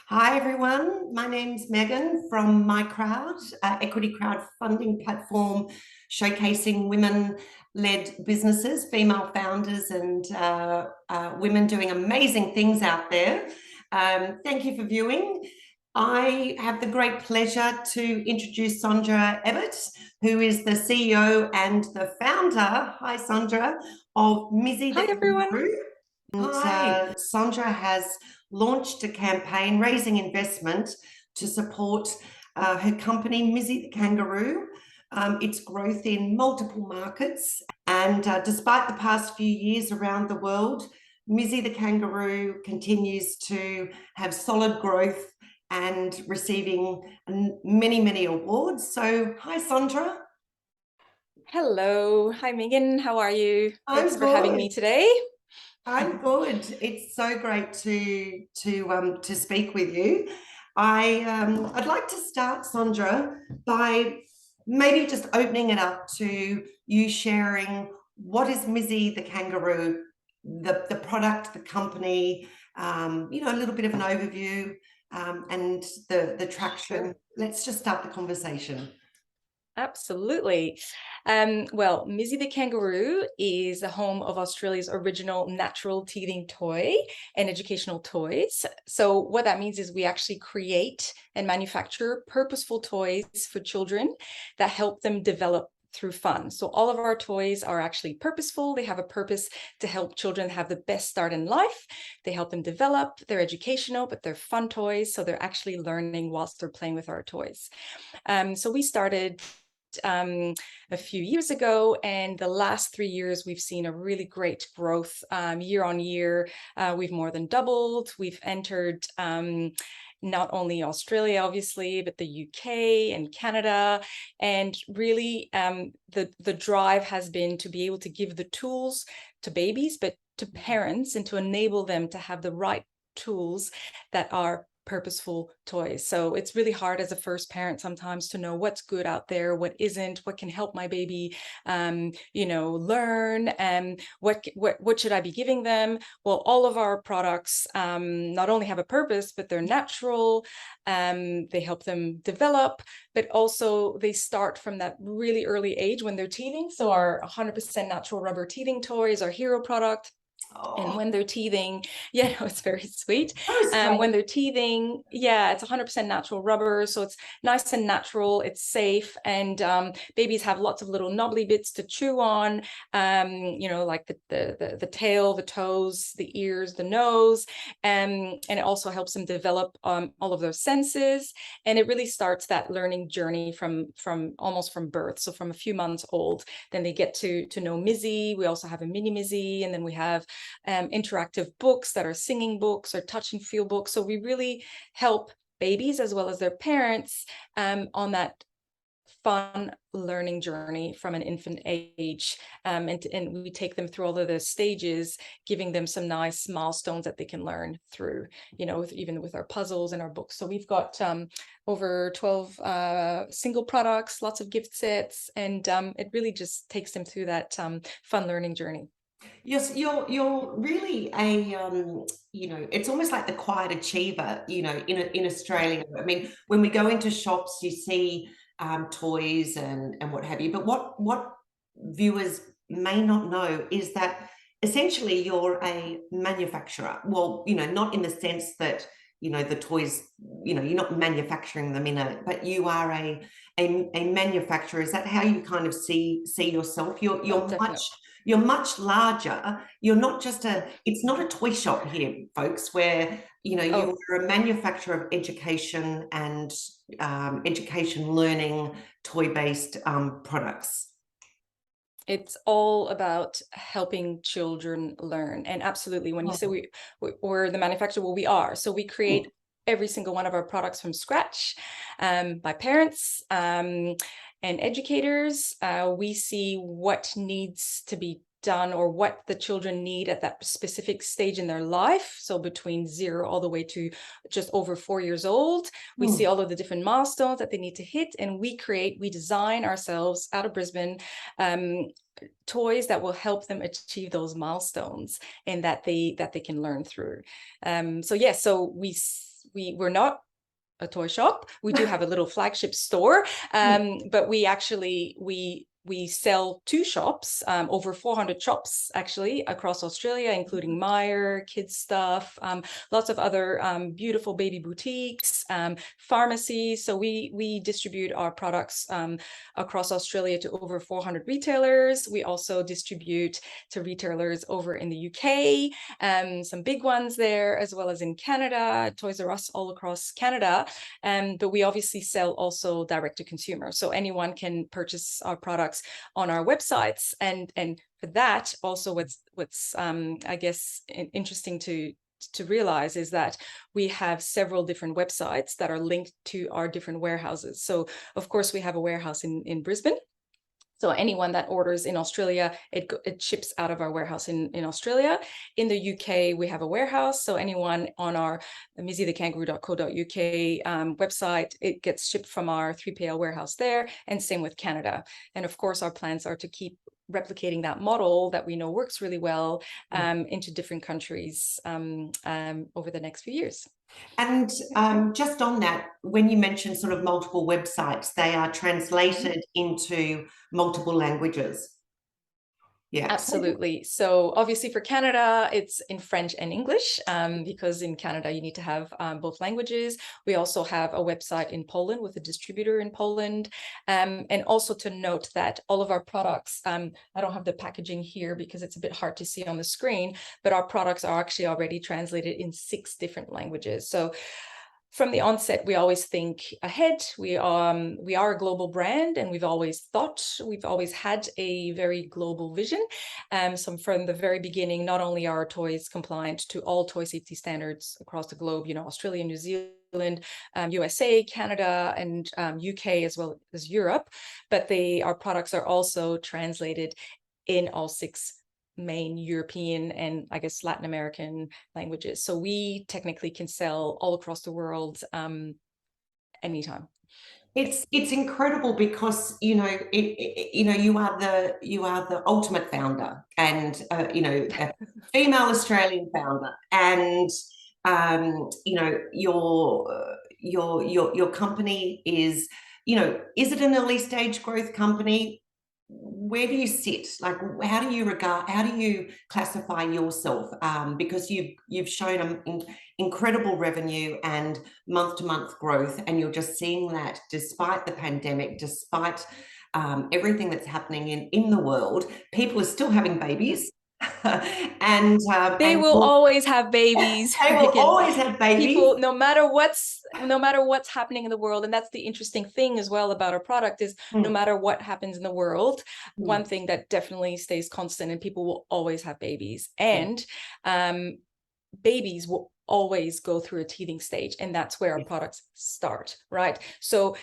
Hi everyone, my name's Megan from Microwd, Equity Crowdfunding platform showcasing women-led businesses, female founders and women doing amazing things out there. Thank you for viewing. I have the great pleasure to introduce Sandra Ebbott, who is the CEO and the founder, hi Sandra, of Mizzie Hi, The everyone. Kangaroo. And Hi. Sandra has launched a campaign raising investment to support her company, Mizzie The Kangaroo, its growth in multiple markets. And despite the past few years around the world, Mizzie The Kangaroo continues to have solid growth and receiving many, many awards. So, hi, Sandra. Hello. Hi, Megan. How are you? Thanks I'm for having good. me today. I'm good. It's so great to speak with you. I'd like to start, Sandra, by maybe just opening it up to you sharing what is Mizzie the Kangaroo, the product, the company, a little bit of an overview, and the traction. Sure. Let's just start the conversation. Absolutely. Well, Mizzie the Kangaroo is the home of Australia's original natural teething toy and educational toys. So what that means is we actually create and manufacture purposeful toys for children that help them develop through fun. So all of our toys are actually purposeful. They have a purpose to help children have the best start in life. They help them develop. They're educational, but they're fun toys. So they're actually learning whilst they're playing with our toys. So we started a few years ago, and the last 3 years we've seen a really great growth year on year. We've more than doubled. We've entered not only Australia, obviously, but the UK and Canada. And really, the drive has been to be able to give the tools to babies, but to parents, and to enable them to have the right tools that are purposeful toys. So it's really hard as a first parent sometimes to know what's good out there, what isn't, what can help my baby, learn, and what should I be giving them? Well, all of our products not only have a purpose, but they're natural. They help them develop, but also they start from that really early age when they're teething. So our 100% natural rubber teething toys, our hero product. And Oh, when they're teething, yeah, no, it's very sweet. so When strange. they're teething, yeah, it's 100% natural rubber, so it's nice and natural. It's safe, and babies have lots of little knobbly bits to chew on. Like the tail, the toes, the ears, the nose, and it also helps them develop all of their senses. And it really starts that learning journey from almost from birth, so from a few months old. Then they get to know Mizzie. We also have a mini Mizzie, and then we have interactive books that are singing books or touch and feel books. So we really help babies as well as their parents on that fun learning journey from an infant age, and we take them through all of the stages, giving them some nice milestones that they can learn through, even with our puzzles and our books. So we've got over 12 single products, lots of gift sets, and it really just takes them through that fun learning journey. Yes, you're really it's almost like the quiet achiever, in Australia. I mean, when we go into shops, you see toys and what have you. But what viewers may not know is that essentially you're a manufacturer. Well, not in the sense that the toys, you're not manufacturing them but you are a manufacturer. Is that how you kind of see yourself? You're Oh, you're much definitely. you're much larger. You're not just it's not a toy shop here, folks, where, Oh, you're a manufacturer of education and education learning, toy-based products. it's all about helping children learn. And absolutely, when you say Oh. we're the manufacturer, well, we are. So we create every single one of our products from scratch, by parents and educators. We see what needs to be done or what the children need at that specific stage in their life. So between 0 all the way to just over 4 years old, we see Hmm. all of the different milestones that they need to hit, and we design ourselves out of Brisbane toys that will help them achieve those milestones and that they can learn through. So yeah, so we're not a toy shop. We do have a little flagship store, but we sell 2 shops, over 400 shops actually across Australia, including Myer, kids stuff, lots of other beautiful baby boutiques, pharmacies. So we distribute our products across Australia to over 400 retailers. We also distribute to retailers over in the UK, some big ones there, as well as in Canada, Toys R Us all across Canada. But we obviously sell also direct to consumer. So anyone can purchase our products on our websites. And for that, also what's I guess interesting to realize is that we have several different websites that are linked to our different warehouses. So of course we have a warehouse in Brisbane. So anyone that orders in Australia, it ships out of our warehouse in Australia. In the UK, we have a warehouse. So anyone on our mizziethekangaroo.co.uk website, it gets shipped from our 3PL warehouse there, and same with Canada. And of course, our plans are to keep replicating that model that we know works really well into different countries over the next few years. And just on that, when you mention sort of multiple websites, they are translated into multiple languages. Yeah, absolutely. So obviously for Canada, it's in French and English, because in Canada you need to have both languages. We also have a website in Poland with a distributor in Poland. And also to note that all of our products, I don't have the packaging here because it's a bit hard to see on the screen, but our products are actually already translated in 6 different languages. So from the onset, we always think ahead. We are a global brand, and we've always had a very global vision. So from the very beginning, not only are our toys compliant to all toy safety standards across the globe, Australia, New Zealand, USA, Canada, and UK, as well as Europe, but our products are also translated in all 6 main European and I guess Latin American languages. So we technically can sell all across the world anytime. It's incredible because you are the ultimate founder, and a female Australian founder, and your company is is it an early stage growth company? Where do you sit? Like, how do you classify yourself? Because you've shown incredible revenue and month-to-month growth, and you're just seeing that despite the pandemic, despite everything that's happening in the world, people are still having babies. and they will always have babies. They will always have babies. People, no matter what's happening in the world, and that's the interesting thing as well about our product is no matter what happens in the world, one thing that definitely stays constant, and people will always have babies, and babies will always go through a teething stage, and that's where our products start, right? So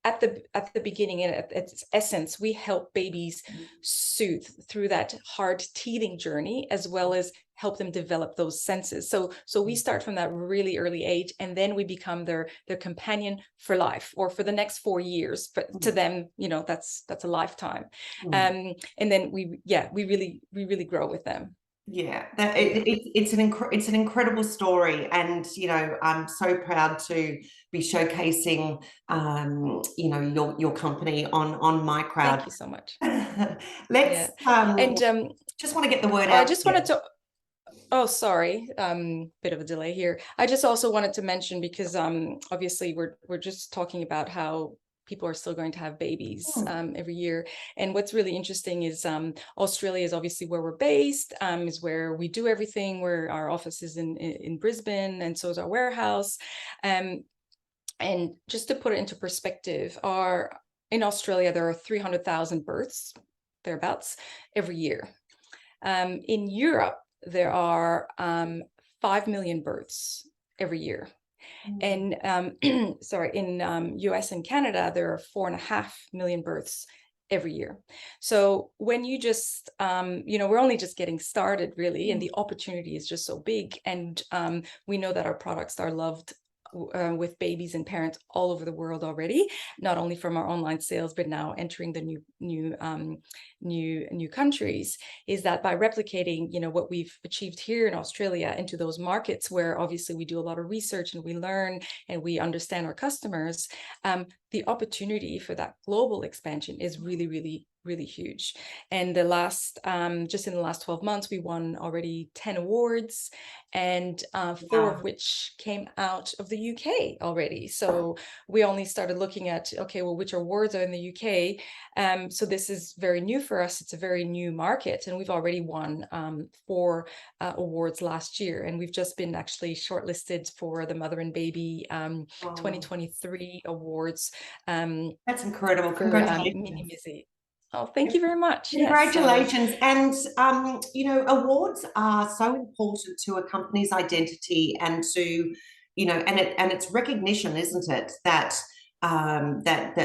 at the beginning and at its essence, we help babies soothe through that hard teething journey, as well as help them develop those senses. So we start from that really early age, and then we become their companion for life, or for the next 4 years. But to them, that's a lifetime. And then we really grow with them. Yeah, it's an incredible story, and I'm so proud to be showcasing your company on Microwd. Thank you so much. Let's just want to get the word out. I just wanted to. Oh, sorry, bit of a delay here. I just also wanted to mention, because obviously we're just talking about how people are still going to have babies every year. And what's really interesting is Australia is obviously where we're based, is where we do everything, where our office is in Brisbane, and so is our warehouse. And just to put it into perspective, in Australia, there are 300,000 births, thereabouts, every year. In Europe, there are 5 million births every year. And in US and Canada, there are 4.5 million births every year. So when you just, we're only just getting started, really, and the opportunity is just so big. And we know that our products are loved with babies and parents all over the world already, not only from our online sales, but now entering the new countries, is that by replicating, you know, what we've achieved here in Australia into those markets where obviously we do a lot of research and we learn and we understand our customers, the opportunity for that global expansion is really, really, really huge. And the last, just in the last 12 months, we won already 10 awards, and 4 of which came out of the UK already. So we only started looking at, okay, well, which awards are in the UK? So this is very new for us. It's a very new market, and we've already won 4 awards last year, and we've just been actually shortlisted for the Mother and Baby 2023 awards. That's incredible. For Congratulations. Mini Mizzie. Oh, thank you very much. Congratulations. Yes, and, you know, awards are so important to a company's identity and to, you know, and it's recognition, isn't it, that that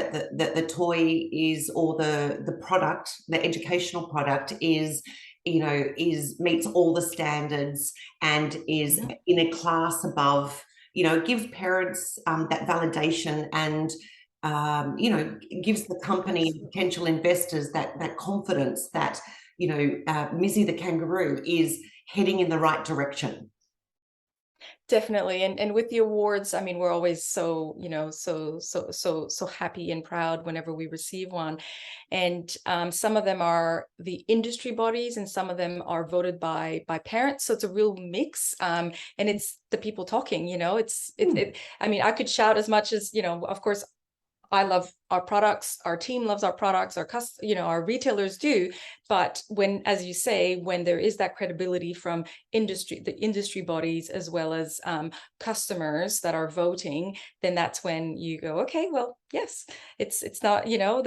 the toy is, or the product, the educational product is, you know, meets all the standards and is in a class above, you know, gives parents that validation, and you know, gives the company and potential investors that confidence that, you know, Mizzie the Kangaroo is heading in the right direction. Definitely. And with the awards, I mean, we're always so, you know, so happy and proud whenever we receive one. And some of them are the industry bodies and some of them are voted by parents. So it's a real mix. And it's the people talking, you know, I mean, I could shout as much as, you know, of course, I love our products, our team loves our products, you know, our retailers do. But when, as you say, when there is that credibility from the industry bodies, as well as customers that are voting, then that's when you go, okay, well, yes, it's not, you know,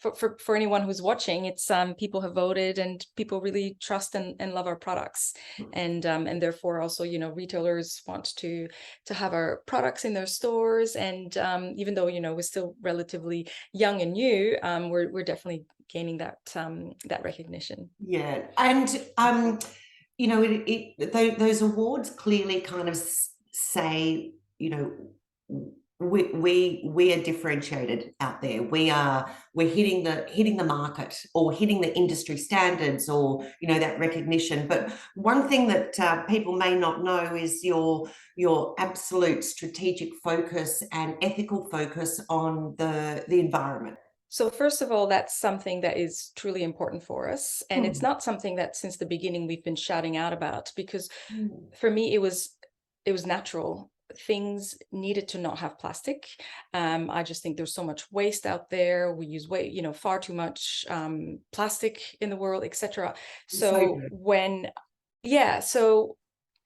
for anyone who's watching, it's people have voted and people really trust and love our products, and therefore also, you know, retailers want to have our products in their stores, and even though, you know, we're still relatively young and new, we're definitely gaining that recognition. Yeah, and you know, those awards clearly kind of say, you know, we are differentiated out there. We're hitting the market, or hitting the industry standards, or, you know, that recognition. But one thing that people may not know is your absolute strategic focus and ethical focus on the environment. So first of all, that's something that is truly important for us. And it's not something that since the beginning we've been shouting out about, because for me, it was natural. Things needed to not have plastic. I just think there's so much waste out there. We use you know, far too much plastic in the world, etc. So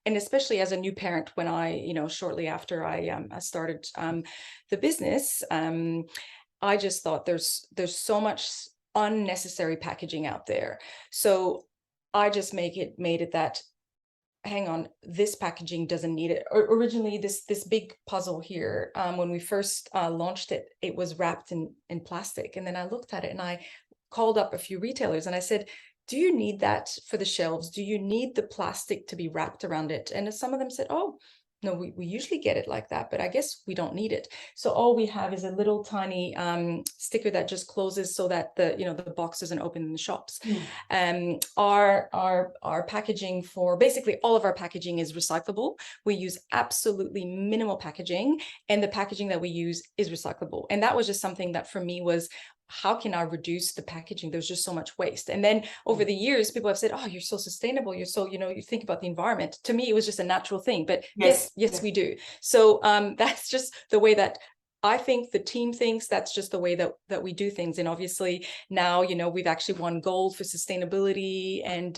and especially as a new parent, when I, you know, shortly after I started the business, I just thought there's so much unnecessary packaging out there. So I just made it that, hang on, this packaging doesn't need it. Originally, this big puzzle here, when we first launched it, it was wrapped in plastic. And then I looked at it and I called up a few retailers and I said, do you need that for the shelves? Do you need the plastic to be wrapped around it? And some of them said, oh, no, we usually get it like that, but I guess we don't need it. So all we have is a little tiny sticker that just closes so that the box doesn't open in the shops. Our packaging, for basically all of our packaging, is recyclable. We use absolutely minimal packaging, and the packaging that we use is recyclable. And that was just something that for me was, how can I reduce the packaging? There's just so much waste. And then over the years, people have said, oh, you're so sustainable. You're so, you know, you think about the environment. To me, it was just a natural thing, but yes, we do. So that's just the way that I think the team thinks. That's just the way that we do things. And obviously now, you know, we've actually won gold for sustainability, and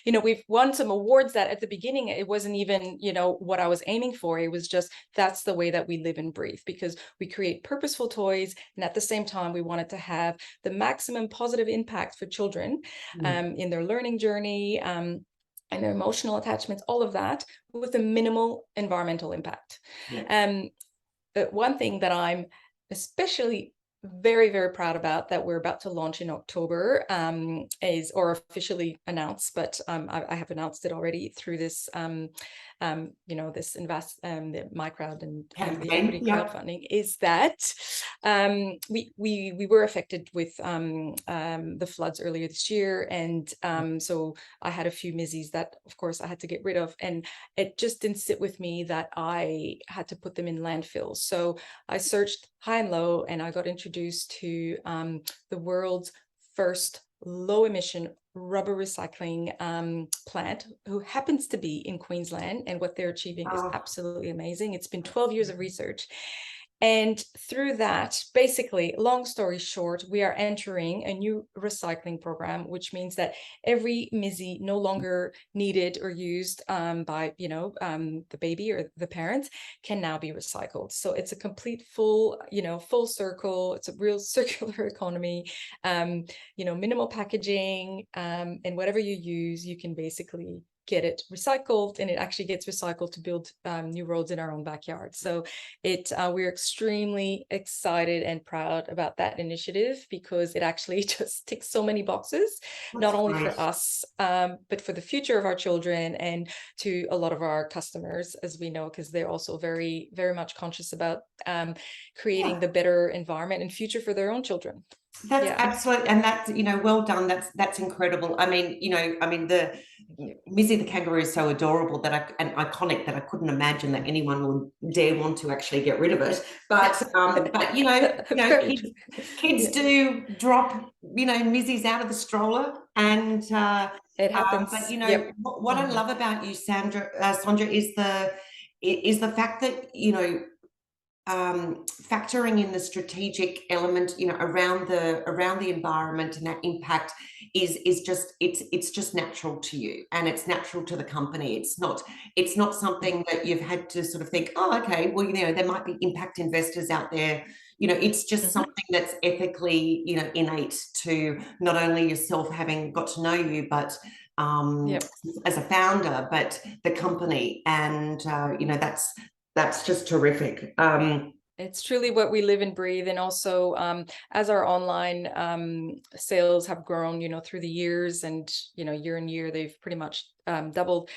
you know, we've won some awards that at the beginning, it wasn't even, you know, what I was aiming for. It was just, that's the way that we live and breathe, because we create purposeful toys, and at the same time we wanted to have the maximum positive impact for children in their learning journey, and their emotional attachments, all of that, with a minimal environmental impact. But one thing that I'm especially very, very proud about, that we're about to launch in October, is, or officially announced, but I have announced it already through this this the Microwd and the Campaign. equity Yep. crowdfunding, is that we were affected with the floods earlier this year, and so I had a few Mizzies that, of course, I had to get rid of, and it just didn't sit with me that I had to put them in landfills. So I searched high and low, and I got introduced to the world's first low emission rubber recycling plant, who happens to be in Queensland, and what they're achieving is absolutely amazing. It's been 12 years of research. And through that, basically, long story short, we are entering a new recycling program, which means that every Mizzie no longer needed or used by, the baby or the parents can now be recycled. So it's a complete full circle. It's a real circular economy, minimal packaging, and whatever you use, you can basically get it recycled, and it actually gets recycled to build new roads in our own backyard. So we're extremely excited and proud about that initiative, because it actually just ticks so many boxes. That's not only for us, but for the future of our children, and to a lot of our customers, as we know, because they're also very, very much conscious about creating the better environment and future for their own children. That's absolutely, and that's, well done. That's incredible. I mean, the Mizzie the Kangaroo is so adorable and iconic that I couldn't imagine that anyone would dare want to actually get rid of it. But kids do drop, Mizzies out of the stroller, and it happens. But what I love about you, Sandra, is the fact that factoring in the strategic element, around the environment and that impact is just it's just natural to you, and it's natural to the company. It's not something that you've had to sort of think, oh, okay, well, there might be impact investors out there. It's just something that's ethically, innate to not only yourself, having got to know you, but as a founder, but the company, and that's just terrific. It's truly what we live and breathe. And also, as our online sales have grown, through the years, and, year on year, they've pretty much doubled.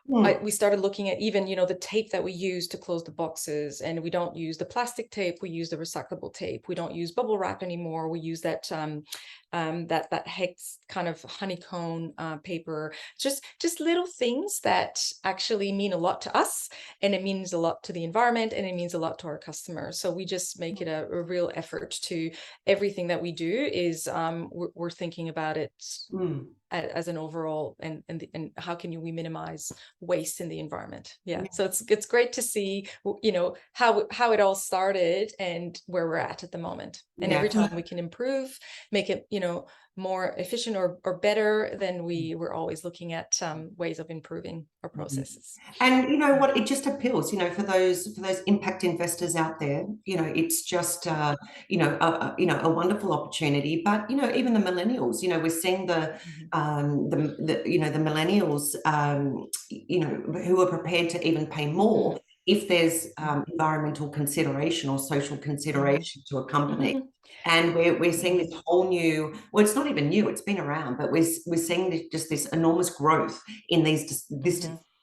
We started looking at even, the tape that we use to close the boxes, and we don't use the plastic tape. We use the recyclable tape. We don't use bubble wrap anymore. We use that that hex kind of honeycomb paper. Just little things that actually mean a lot to us, and it means a lot to the environment, and it means a lot to our customers. So we just make it a real effort to everything that we do is we're thinking about it as an overall, and how can we minimize waste in the environment. So it's great to see how it all started and where we're at the moment, and every time we can improve, make it more efficient or better, then we're always looking at ways of improving our processes. And what, it just appeals, for those impact investors out there, it's just a wonderful opportunity. But even the millennials, we're seeing the millennials, who are prepared to even pay more if there's environmental consideration or social consideration to a company. And we're seeing this whole new, well, it's not even new, it's been around, but we're seeing just this enormous growth in the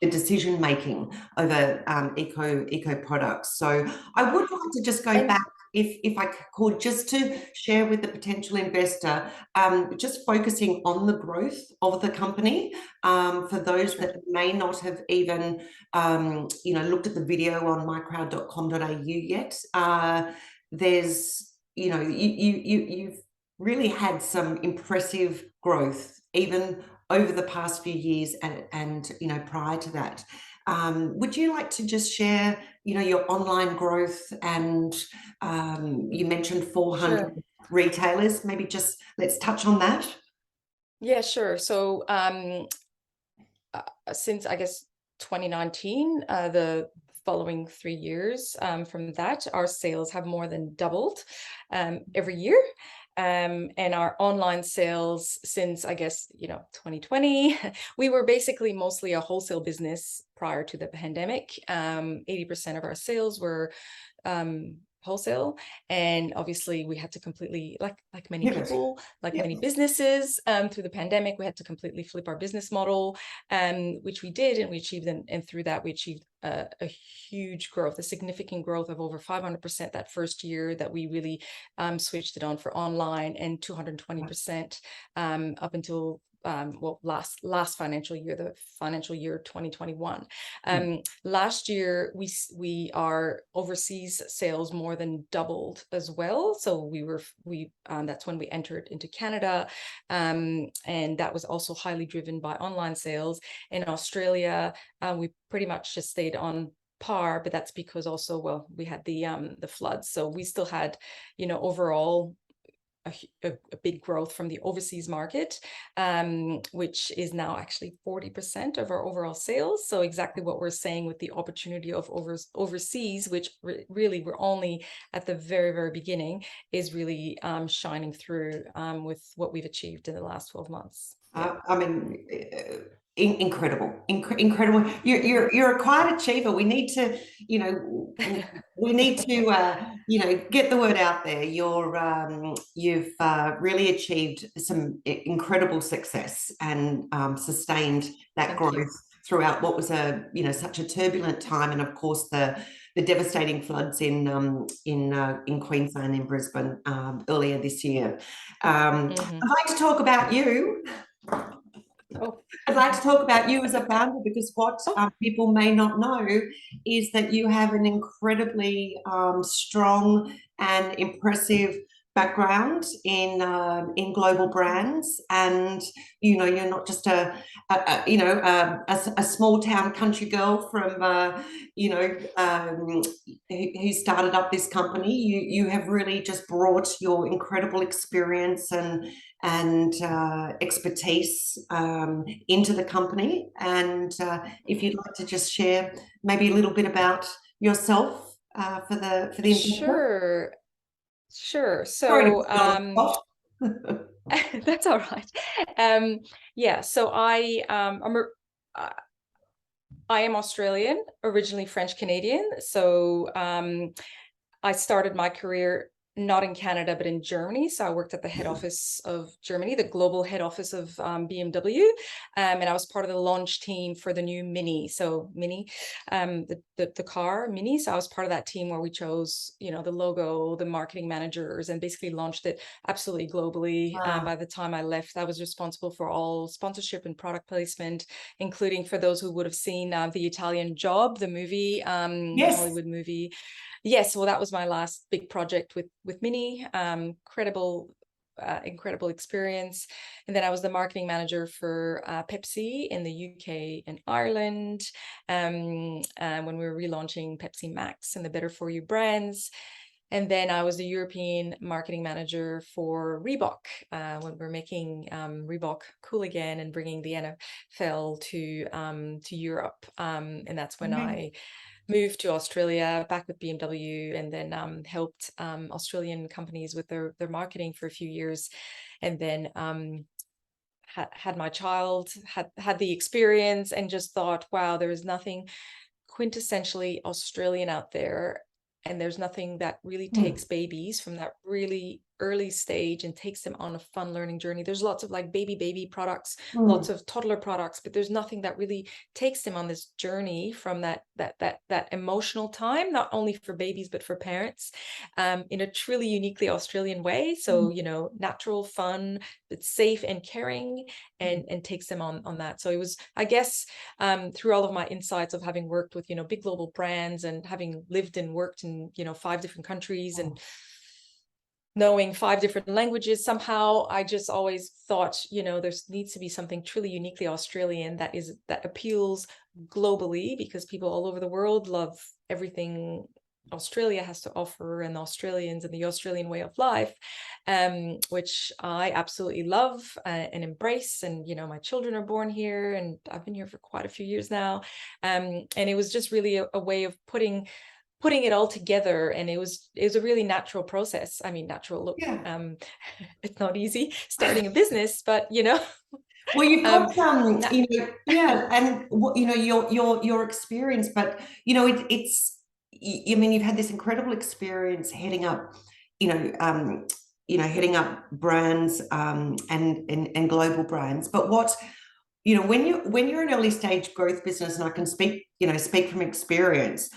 decision making over eco products. So I would like to just go back, if I could, just to share with the potential investor, just focusing on the growth of the company, for those that may not have even looked at the video on microwd.com.au yet. There's you've really had some impressive growth even over the past few years, and prior to that. Would you like to just share your online growth, and you mentioned 400 retailers, maybe just let's touch on that. Yeah, sure. So since, I guess, 2019, the following 3 years from that, our sales have more than doubled every year. And our online sales since, I guess, 2020, we were basically mostly a wholesale business prior to the pandemic. 80% of our sales were wholesale, and obviously we had to completely, like many Pivot. people, like Yeah. many businesses, through the pandemic, we had to completely flip our business model, which we did, and we achieved, and through that we achieved a huge growth, a significant growth of over 500% that first year that we really switched it on for online, and 220% up until well, last financial year, the financial year 2021. Last year we our overseas sales more than doubled as well. So we that's when we entered into Canada, and that was also highly driven by online sales. In Australia, we pretty much just stayed on par, but that's because also, well, we had the floods, so we still had, you know, overall a big growth from the overseas market, which is now actually 40% of our overall sales. So exactly what we're saying with the opportunity of overseas, which really we're only at the very, very beginning, is really shining through with what we've achieved in the last 12 months. Yeah. I mean, incredible, incredible. You're a quiet achiever. We need to, you know, we need to, you know, get the word out there. You've really achieved some incredible success, and sustained that growth throughout what was you know, such a turbulent time, and of course the devastating floods in Queensland, in Brisbane, earlier this year. I'd like to talk about you. I'd like to talk about you as a founder, because what people may not know is that you have an incredibly strong and impressive background in global brands, and you know, you're not just a small town country girl from you know, who started up this company. You have really just brought your incredible experience and expertise into the company. And if you'd like to just share maybe a little bit about yourself for the Sure. So that's all right. Yeah, so I am Australian, originally French Canadian. So I started my career not in Canada, but in Germany. So I worked at the head office of Germany, the global head office of BMW. And I was part of the launch team for the new Mini. So Mini, the car Mini. So I was part of that team where we chose, you know, the logo, the marketing managers, and basically launched it absolutely globally. Wow. By the time I left, I was responsible for all sponsorship and product placement, including, for those who would have seen The Italian Job, the movie, the Hollywood movie. Yes, well, that was my last big project with Mini. Incredible experience. And then I was the marketing manager for Pepsi in the UK and Ireland, when we were relaunching Pepsi Max and the Better For You brands. And then I was the European marketing manager for Reebok, when we were making Reebok cool again and bringing the NFL to Europe. And that's when I moved to Australia, back with BMW, and then helped Australian companies with their marketing for a few years, and then had my child, had the experience, and just thought, wow, there is nothing quintessentially Australian out there, and there's nothing that really takes babies from that really early stage and takes them on a fun learning journey. There's lots of like baby products, lots of toddler products, but there's nothing that really takes them on this journey from that emotional time, not only for babies but for parents, in a truly uniquely Australian way. So, you know, natural, fun, but safe and caring, and takes them on that. So it was, I guess, through all of my insights of having worked with, you know, big global brands, and having lived and worked in, you know, 5 different countries, and knowing 5 different languages, somehow I just always thought, you know, there needs to be something truly uniquely Australian that appeals globally, because people all over the world love everything Australia has to offer, and Australians and the Australian way of life, which I absolutely love and embrace. And, you know, my children are born here, and I've been here for quite a few years now. And it was just really a way of putting it all together, and it was a really natural process. I mean, natural, look, it's not easy starting a business, but you know. Well, you've got you know, and you know, your experience, but you know, it's I mean, you've had this incredible experience heading up, heading up brands, and global brands. But what, when you're an early stage growth business, and I can speak from experience,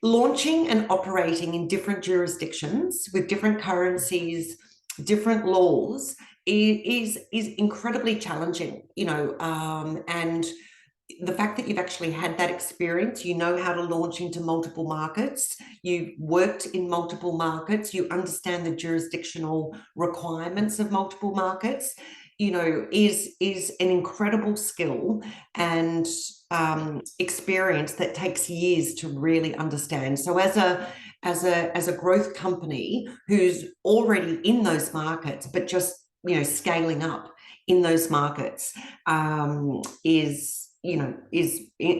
launching and operating in different jurisdictions with different currencies, different laws is incredibly challenging, and the fact that you've actually had that experience, you know how to launch into multiple markets, you've worked in multiple markets, you understand the jurisdictional requirements of multiple markets, is an incredible skill and experience that takes years to really understand. So as a growth company who's already in those markets, but just scaling up in those markets, is an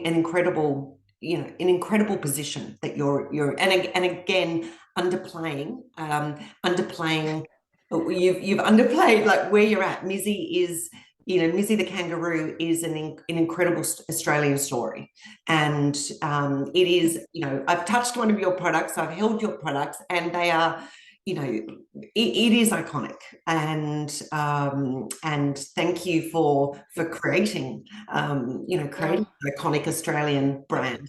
incredible position that you're and again underplaying you've underplayed like where you're at. Mizzie the Kangaroo is an incredible Australian story, and it is, I've touched one of your products, I've held your products, and they are, it is iconic, and thank you for creating creating an iconic Australian brand.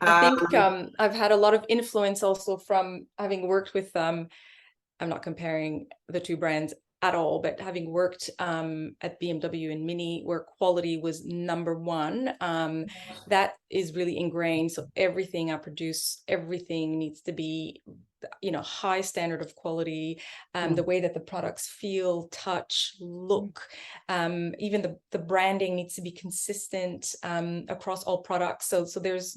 I think I've had a lot of influence also from having worked with I'm not comparing the two brands at all, but having worked at BMW and Mini, where quality was #1, that is really ingrained. So everything I produce, everything needs to be, high standard of quality. The way that the products feel, touch, look, even the branding needs to be consistent across all products. So there's,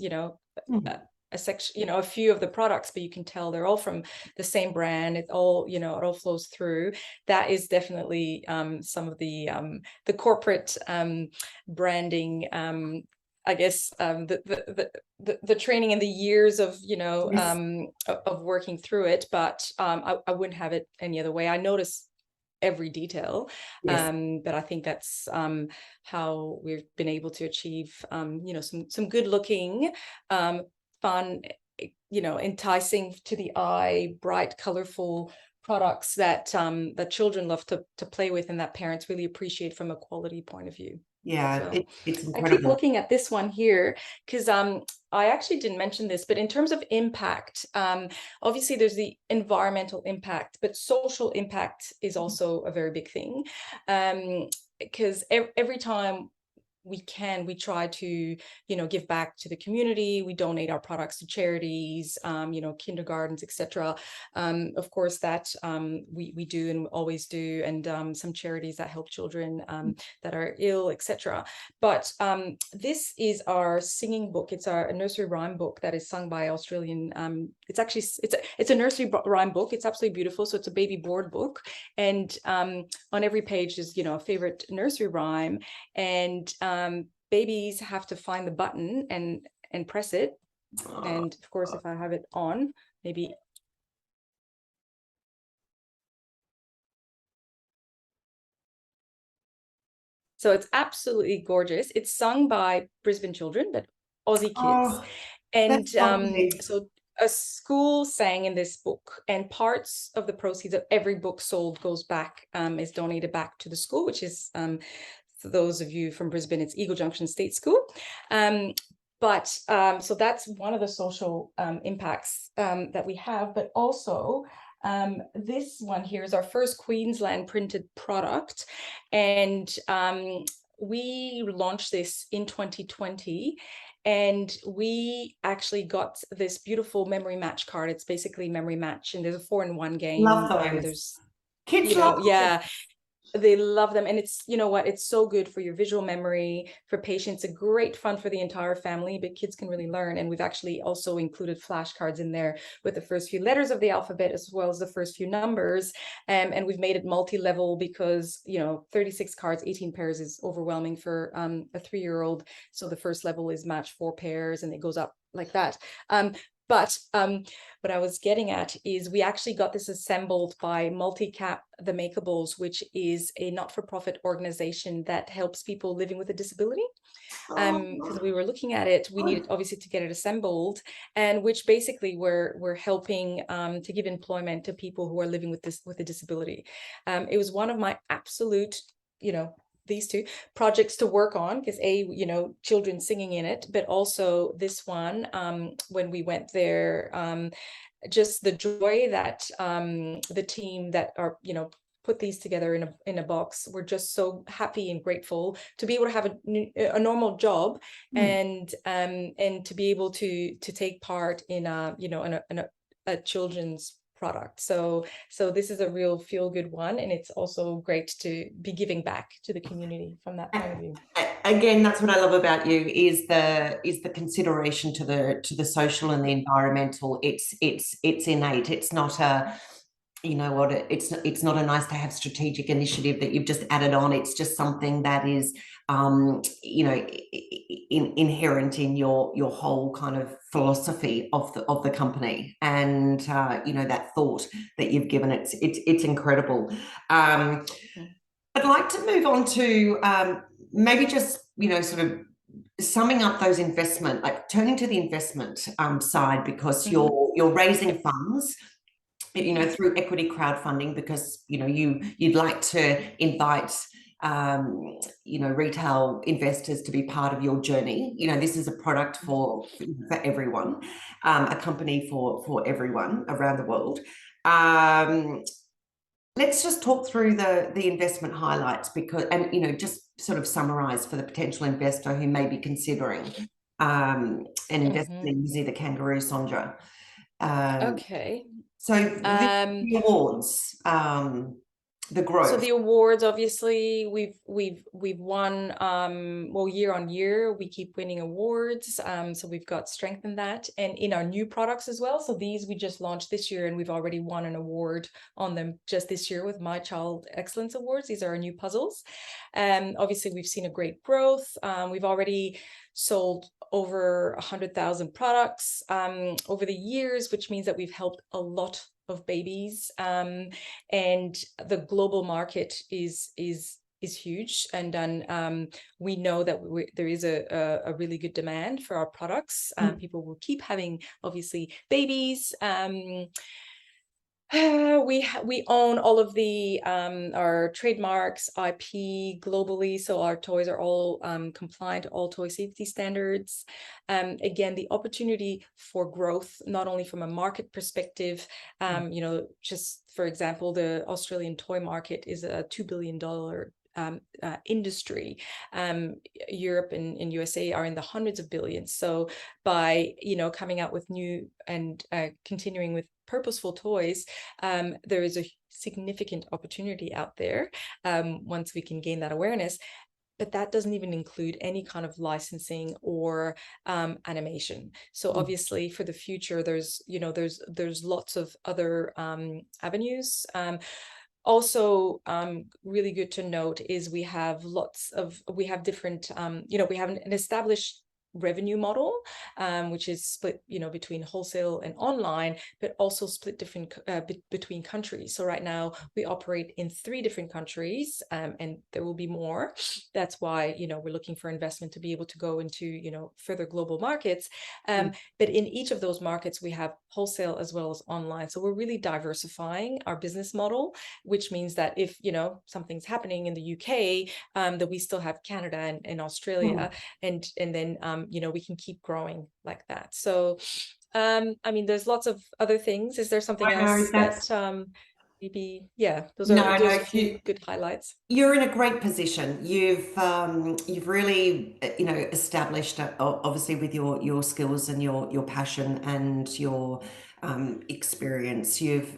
a section, a few of the products, but you can tell they're all from the same brand. It all, it all flows through. That is definitely some of the corporate branding, I guess, the training and the years of, of working through it. But I wouldn't have it any other way. I notice every detail, but I think that's how we've been able to achieve, some good looking, fun, enticing to the eye, bright, colorful products that that children love to play with, and that parents really appreciate from a quality point of view. Yeah, So it's incredible. I keep looking at this one here because I actually didn't mention this, but in terms of impact, obviously there's the environmental impact, but social impact is also a very big thing, because every time we try to give back to the community. We donate our products to charities, kindergartens, etc. Of course that we do and always do, and some charities that help children that are ill, etc. But this is our singing book. It's a nursery rhyme book that is sung by Australian. It's a nursery rhyme book. It's absolutely beautiful. So it's a baby board book, and on every page is a favorite nursery rhyme, and babies have to find the button and press it. And of course, if I have it on, maybe. So it's absolutely gorgeous. It's sung by Brisbane children, but Aussie kids. And so a school sang in this book, and parts of the proceeds of every book sold goes back, is donated back to the school, which is, for those of you from Brisbane, it's Eagle Junction State School. So that's one of the social impacts that we have, but also this one here is our first Queensland printed product, and we launched this in 2020, and we actually got this beautiful memory match card. It's basically memory match, and there's a 4-in-1 game. Love those. There's kids love yeah. They love them, and it's, it's so good for your visual memory, for patients, a great fun for the entire family, but kids can really learn. And we've actually also included flashcards in there with the first few letters of the alphabet as well as the first few numbers, and we've made it multi-level because 36 cards, 18 pairs is overwhelming for a 3-year-old. So the first level is match 4 pairs, and it goes up like that. But what I was getting at is we actually got this assembled by Multicap The Makeables, which is a not-for-profit organization that helps people living with a disability. Because we were looking at it, we needed obviously to get it assembled, and which basically we're helping to give employment to people who are living with a disability. It was one of my absolute, these two projects to work on, because children singing in it, but also this one, when we went there, just the joy that the team that are put these together in a box, we're just so happy and grateful to be able to have a normal job, and to be able to take part in a children's product. So this is a real feel-good one, and it's also great to be giving back to the community from that point of view. Again, that's what I love about you, is the consideration to the social and the environmental. It's innate. It's not a, it's not a nice to have strategic initiative that you've just added on. It's just something that is inherent in your whole kind of philosophy of the company, and that thought that you've given. It's incredible. I'd like to move on to maybe just sort of summing up those investment, like turning to the investment side, because you're raising funds through Equity Crowdfunding, because you'd like to invite retail investors to be part of your journey. This is a product for everyone, a company for everyone around the world. Let's just talk through the investment highlights, because, and just sort of summarize for the potential investor who may be considering an investment in Mizzie The Kangaroo, Sandra. Okay. So the awards, the growth. So the awards, obviously, we've won, well, year on year, we keep winning awards. So we've got strength in that, and in our new products as well. So these we just launched this year, and we've already won an award on them just this year with My Child Excellence Awards. These are our new puzzles. Obviously, we've seen a great growth. We've already sold over 100,000 products over the years, which means that we've helped a lot of babies, and the global market is huge, and then we know that there is a really good demand for our products. People will keep having, obviously, babies. We own all of the our trademarks, IP globally, so our toys are all compliant to all toy safety standards. Again, the opportunity for growth, not only from a market perspective, just for example, the Australian toy market is a $2 billion industry. Europe and USA are in the hundreds of billions. So by coming out with new and continuing with purposeful toys, there is a significant opportunity out there once we can gain that awareness. But that doesn't even include any kind of licensing or animation. So obviously for the future, there's lots of other avenues. Also, really good to note is we have different, we have an established revenue model, which is split between wholesale and online, but also split different between countries. So right now we operate in 3 different countries, and there will be more. That's why we're looking for investment to be able to go into further global markets, but in each of those markets we have wholesale as well as online. So we're really diversifying our business model, which means that if something's happening in the UK, that we still have Canada and Australia, and then we can keep growing like that. So I mean, there's lots of other things. Is there something else that maybe, those are a few good highlights. You're in a great position. You've really established, obviously, with your skills and your passion and your experience, you've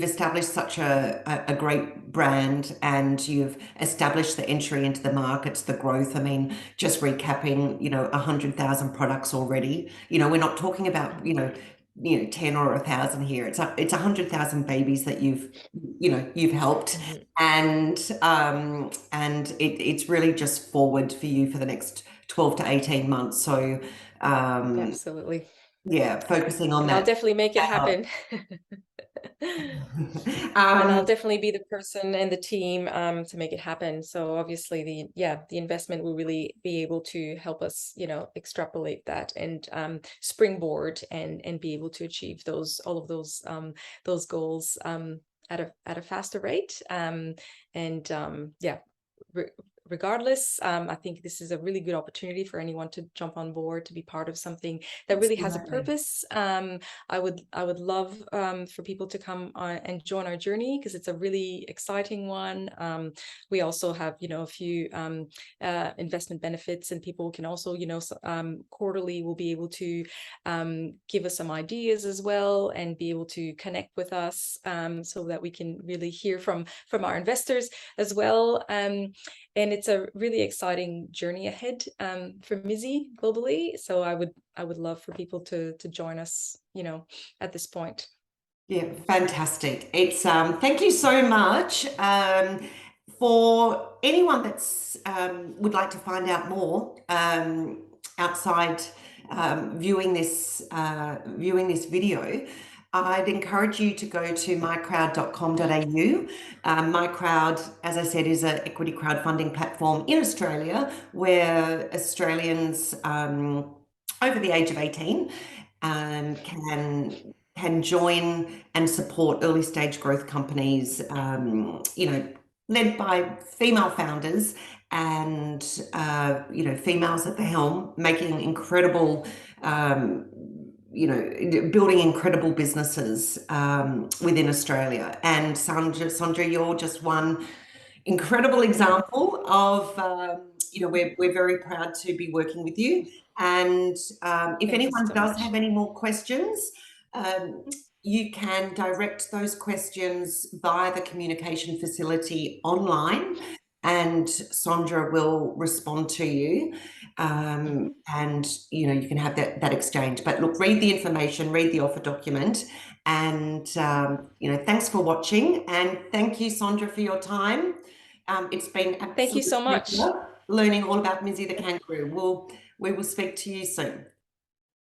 established such a great brand, and you've established the entry into the markets, the growth. I mean, just recapping, 100,000 products already. We're not talking about 10 or 1,000 here. It's 100,000 babies that you've helped, and it's really just forward for you for the next 12 to 18 months. So absolutely. Yeah, focusing on And I'll that. definitely make it happen. And I'll Um, definitely be the person and the team to make it happen. So obviously the investment will really be able to help us, extrapolate that and springboard and be able to achieve all of those goals at a faster rate. And yeah, re regardless, I think this is a really good opportunity for anyone to jump on board, to be part of something that really has a absolutely. purpose. I would love for people to come and join our journey, because it's a really exciting one. We also have, a few investment benefits, and people can also, quarterly will be able to give us some ideas as well, and be able to connect with us, so that we can really hear from our investors as well. And it's a really exciting journey ahead for Mizzie globally. So I would love for people to join us, at this point. Yeah, fantastic. It's thank you so much. For anyone that's would like to find out more outside viewing this video, I'd encourage you to go to microwd.com.au. Microwd, as I said, is an equity crowdfunding platform in Australia where Australians over the age of 18 can join and support early stage growth companies, led by female founders and, females at the helm, making incredible, building incredible businesses within Australia. And Sandra, you're just one incredible example of, we're very proud to be working with you. And if Thank you anyone so does much. have any more questions, you can direct those questions via the communication facility online, and Sandra will respond to you. And you can have that exchange. But look, read the information, read the offer document, and thanks for watching, and thank you, Sandra, for your time. It's been Thank you absolute so much. pleasure learning all about Mizzie the Kangaroo. We will speak to you soon.